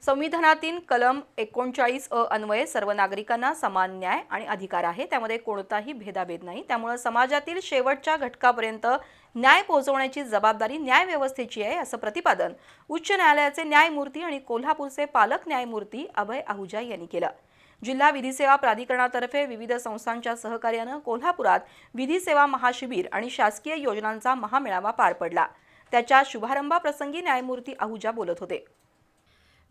संविधानातील कलम 39 अन्वये सर्व नागरिकांना समान न्याय आणि अधिकार आहे। त्यामध्ये कोणताही भेदाभेद नाही। त्यामुळे समाजातील शेवटच्या घटकापर्यंत न्याय पोहोचवण्याची जबाबदारी न्यायव्यवस्थेची आहे, असं प्रतिपादन उच्च न्यायालयाचे न्यायमूर्ती आणि कोल्हापूरचे पालक न्यायमूर्ती अभय आहुजा यांनी केलं। जिल्हा विधी सेवा प्राधिकरणातर्फे विविध संस्थांच्या सहकार्याने कोल्हापुरात विधी सेवा महाशिबिर आणि शासकीय योजनांचा महामेळावा पार पडला। त्याच्या शुभारंभाप्रसंगी न्यायमूर्ती आहुजा बोलत होते।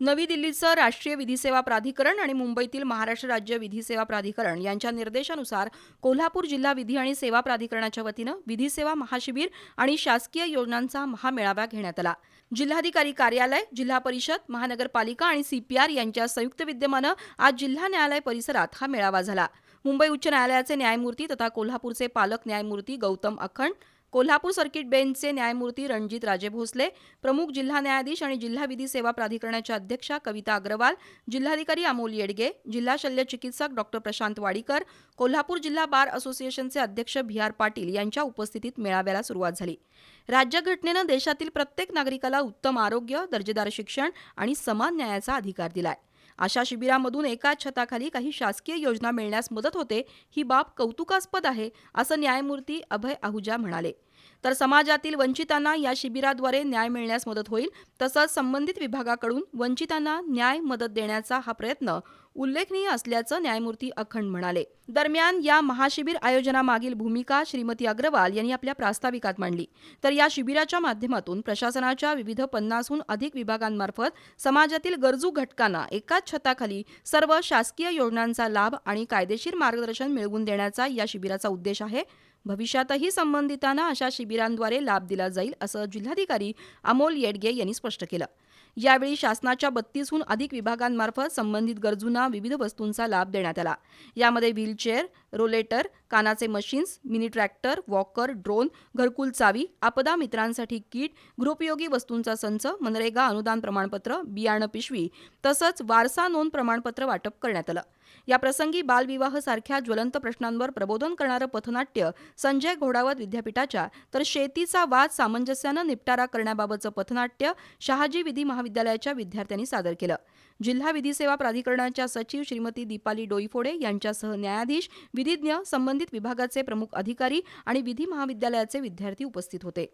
नवी दिल्लीचं राष्ट्रीय विधी सेवा प्राधिकरण आणि मुंबईतील महाराष्ट्र राज्य विधी सेवा प्राधिकरण यांच्या निर्देशानुसार कोल्हापूर जिल्हा विधी आणि सेवा प्राधिकरणाच्या वतीनं विधी सेवा महाशिबिर आणि शासकीय योजनांचा महामेळावा घेण्यात आला। जिल्हाधिकारी कार्यालय, जिल्हा परिषद, महानगरपालिका आणि सीपीआर यांच्या संयुक्त विद्यमानं आज जिल्हा न्यायालय परिसरात हा मेळावा झाला। मुंबई उच्च न्यायालयाचे न्यायमूर्ती तथा कोल्हापूरचे पालक न्यायमूर्ती गौतम अखंड, कोल्हापूर सर्किट बेंचचे न्यायमूर्ती रणजित राजे भोसले, प्रमुख जिल्हा न्यायाधीश आणि जिल्हा विधी सेवा प्राधिकरणाच्या अध्यक्षा कविता अग्रवाल, जिल्हाधिकारी अमोल येडगे, जिल्हा शल्य चिकित्सक डॉक्टर प्रशांत वाडीकर, कोल्हापूर जिल्हा बार असोसिएशनचे अध्यक्ष भीआर पाटील यांच्या उपस्थितीत मेळाव्याला सुरुवात झाली। राज्यघटनेनं देशातील प्रत्येक नागरिकाला उत्तम आरोग्य, दर्जेदार शिक्षण आणि समान न्यायाचा अधिकार दिलाय। अशा शिबिरामधून एकाच छताखाली काही शासकीय योजना मिळण्यास मदत होते, ही बाब कौतुकास्पद आहे, असं न्यायमूर्ती अभय आहुजा म्हणाले। तर समाजातील वंचितांना या शिबिराद्वारे न्याय मिळण्यास मदत होईल, तसंच संबंधित विभागाकडून वंचितांना न्याय मदत देण्याचा हा प्रयत्न उल्लेखनीय असल्याचं न्यायमूर्ती अखंड म्हणाले। दरम्यान या महाशिबिर आयोजनामागील भूमिका श्रीमती अग्रवाल यांनी आपल्या प्रास्ताविकात मांडली। तर या शिबिराच्या माध्यमातून प्रशासनाच्या विविध 50हून अधिक विभागांमार्फत समाजातील गरजू घटकांना एकाच छताखाली सर्व शासकीय योजनांचा लाभ आणि कायदेशीर मार्गदर्शन मिळवून देण्याचा या शिबिराचा उद्देश आहे। भविष्यातही संबंधितांना अशा शिबिरांद्वारे लाभ दिला जाईल, असं जिल्हाधिकारी अमोल येडगे यांनी स्पष्ट केलं। यावेळी शासनाच्या 32हून अधिक विभागांमार्फत संबंधित गरजूंना विविध वस्तूंचा लाभ देण्यात आला। यामध्ये व्हीलचेअर, रोलेटर, कानाचे machines, mini tractor, walker, drone, घरकुल चावी, आपदा मित्रांसाठी किट, गृहोपयोगी वस्तूंचा संच, मनरेगा अनुदान प्रमाणपत्र, बियाणं पिशवी तसंच वारसा नोंद प्रमाणपत्र वाटप करण्यात आलं। या प्रसंगी बालविवाह सारख्या ज्वलंत प्रश्नांवर प्रबोधन करणारं पथनाट्य संजय घोडावत विद्यापीठाच्या, तर शेतीचा वाद सामंजस्यानं निपटारा करण्याबाबतचं पथनाट्य शहाजी विधी महाविद्यालयाच्या विद्यार्थ्यांनी सादर केलं। जिल्हा विधी सेवा प्राधिकरणाच्या सचिव श्रीमती दीपाली डोईफोडे यांच्यासह न्यायाधीश, विधिज्ञ, संबंधित विभागाचे प्रमुख अधिकारी आणि विधी महाविद्यालयाचे विद्यार्थी उपस्थित होते।